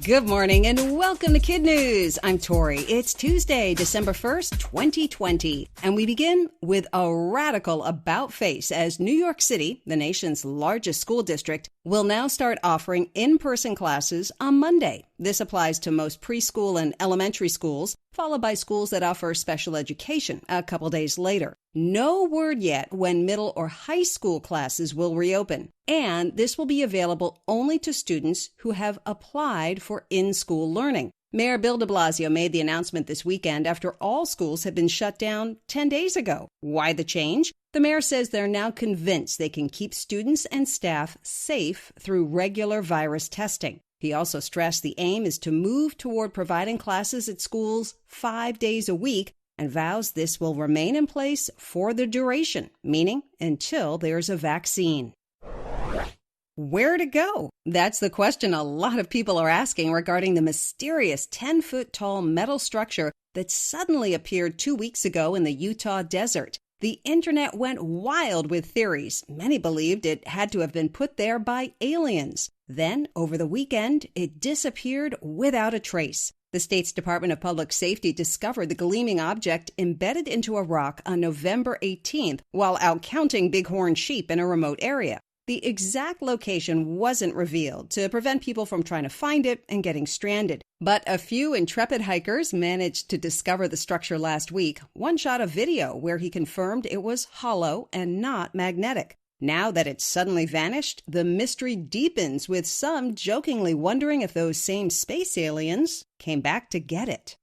Good morning and welcome to KidNuz. I'm Tori. It's Tuesday, December 1st, 2020. And we begin with a radical about-face as New York City, the nation's largest school district, will now start offering in-person classes on Monday. This applies to most preschool and elementary schools, followed by schools that offer special education a couple days later. No word yet when middle or high school classes will reopen, and this will be available only to students who have applied for in-school learning. Mayor Bill de Blasio made the announcement this weekend after all schools had been shut down 10 days ago. Why the change? The mayor says they're now convinced they can keep students and staff safe through regular virus testing. He also stressed the aim is to move toward providing classes at schools 5 days a week and vows this will remain in place for the duration, meaning until there's a vaccine. Where to go? That's the question a lot of people are asking regarding the mysterious 10-foot-tall metal structure that suddenly appeared 2 weeks ago in the Utah desert. The internet went wild with theories. Many believed it had to have been put there by aliens. Then, over the weekend, it disappeared without a trace. The state's Department of Public Safety discovered the gleaming object embedded into a rock on November 18th while out counting bighorn sheep in a remote area. The exact location wasn't revealed to prevent people from trying to find it and getting stranded. But a few intrepid hikers managed to discover the structure last week. One shot a video where he confirmed it was hollow and not magnetic. Now that it's suddenly vanished, the mystery deepens, with some jokingly wondering if those same space aliens came back to get it.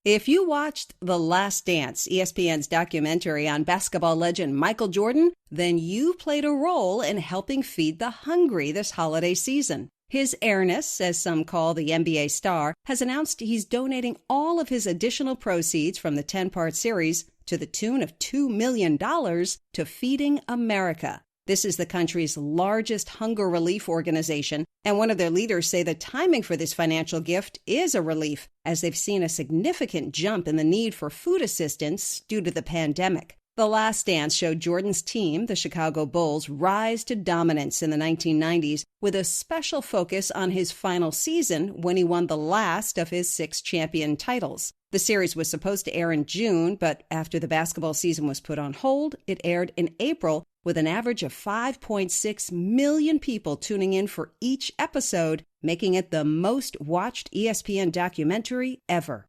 If you watched The Last Dance, ESPN's documentary on basketball legend Michael Jordan, then you played a role in helping feed the hungry this holiday season. His heiress, as some call the NBA star, has announced he's donating all of his additional proceeds from the 10-part series to the tune of $2 million to Feeding America. This is the country's largest hunger relief organization, and one of their leaders say the timing for this financial gift is a relief, as they've seen a significant jump in the need for food assistance due to the pandemic. The Last Dance showed Jordan's team, the Chicago Bulls, rise to dominance in the 1990s with a special focus on his final season when he won the last of his 6 champion titles. The series was supposed to air in June, but after the basketball season was put on hold, it aired in April with an average of 5.6 million people tuning in for each episode, making it the most watched ESPN documentary ever.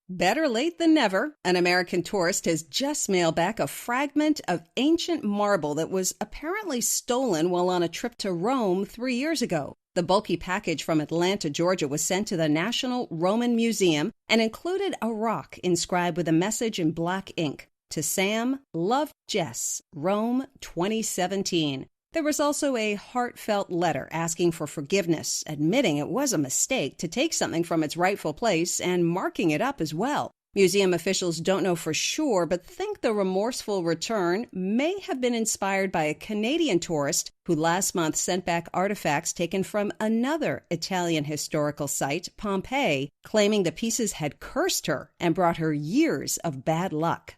Better late than never, an American tourist has just mailed back a fragment of ancient marble that was apparently stolen while on a trip to Rome 3 years ago. The bulky package from Atlanta, Georgia, was sent to the National Roman Museum and included a rock inscribed with a message in black ink. To Sam, love Jess, Rome 2017. There was also a heartfelt letter asking for forgiveness, admitting it was a mistake to take something from its rightful place and marking it up as well. Museum officials don't know for sure, but think the remorseful return may have been inspired by a Canadian tourist who last month sent back artifacts taken from another Italian historical site, Pompeii, claiming the pieces had cursed her and brought her years of bad luck.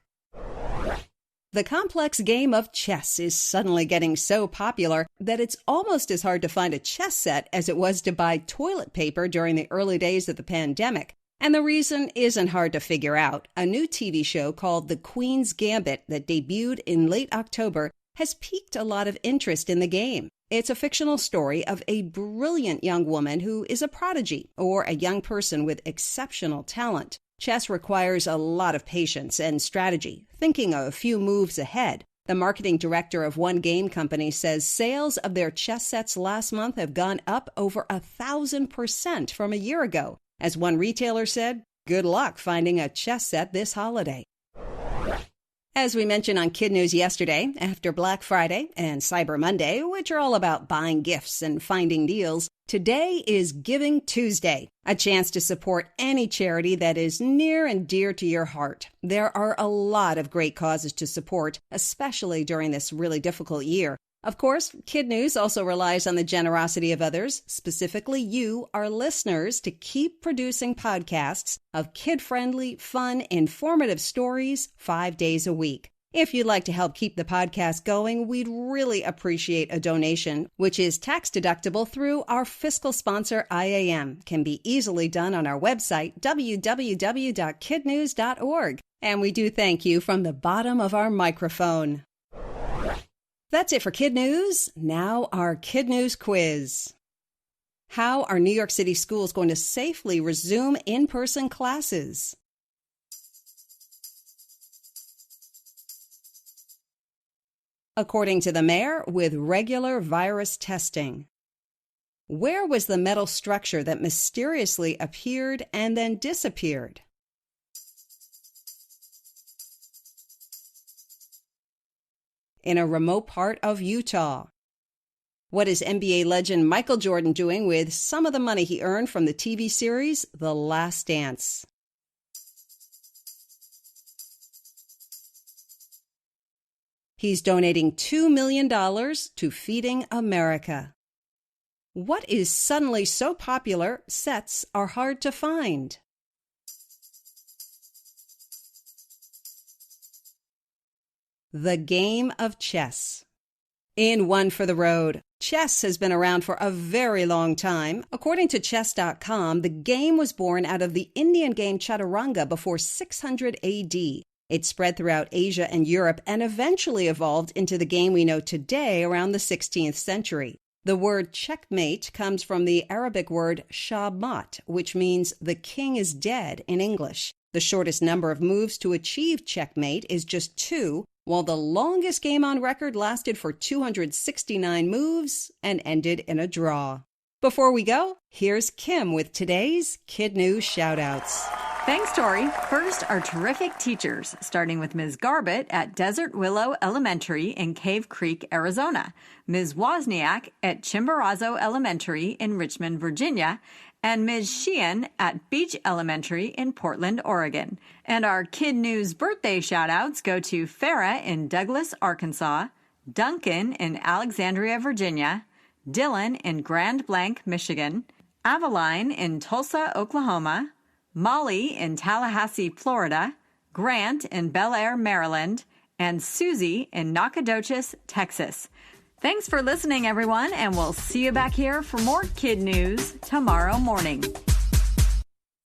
The complex game of chess is suddenly getting so popular that it's almost as hard to find a chess set as it was to buy toilet paper during the early days of the pandemic. And the reason isn't hard to figure out. A new TV show called The Queens Gambit that debuted in late October has piqued a lot of interest in the game. It's a fictional story of a brilliant young woman who is a prodigy or a young person with exceptional talent. Chess requires a lot of patience and strategy, thinking a few moves ahead. The marketing director of one game company says sales of their chess sets last month have gone up over 1,000% from a year ago. As one retailer said, good luck finding a chess set this holiday. As we mentioned on KidNuz yesterday, after Black Friday and Cyber Monday, which are all about buying gifts and finding deals, today is Giving Tuesday, a chance to support any charity that is near and dear to your heart. There are a lot of great causes to support, especially during this really difficult year. Of course, KidNuz also relies on the generosity of others, specifically you, our listeners, to keep producing podcasts of kid-friendly, fun, informative stories 5 days a week. If you'd like to help keep the podcast going, we'd really appreciate a donation, which is tax-deductible through our fiscal sponsor, IAM. Can be easily done on our website, www.kidnuz.org. And we do thank you from the bottom of our microphone. That's it for Kid News. Now our Kid News quiz. How are New York City schools going to safely resume in-person classes? According to the mayor, with regular virus testing. Where was the metal structure that mysteriously appeared and then disappeared? In a remote part of Utah. What is NBA legend Michael Jordan doing with some of the money he earned from the TV series The Last Dance? He's donating $2 million to Feeding America. What is suddenly so popular, sets are hard to find? The game of chess. In One for the Road, chess has been around for a very long time. According to chess.com, the game was born out of the Indian game chaturanga before 600 AD. It spread throughout Asia and Europe and eventually evolved into the game we know today around the 16th century. The word checkmate comes from the Arabic word shah-mat, which means the king is dead in English. The shortest number of moves to achieve checkmate is just 2, while the longest game on record lasted for 269 moves and ended in a draw. Before we go, here's Kim with today's Kid News shoutouts. Thanks, Tori. First, our terrific teachers, starting with Ms. Garbett at Desert Willow Elementary in Cave Creek, Arizona, Ms. Wozniak at Chimborazo Elementary in Richmond, Virginia, and Ms. Sheehan at Beach Elementary in Portland, Oregon. And our Kid News birthday shout-outs go to Farah in Douglas, Arkansas, Duncan in Alexandria, Virginia, Dylan in Grand Blanc, Michigan, Aveline in Tulsa, Oklahoma, Molly in Tallahassee, Florida, Grant in Bel Air, Maryland, and Susie in Nacogdoches, Texas. Thanks for listening, everyone, and we'll see you back here for more Kid News tomorrow morning.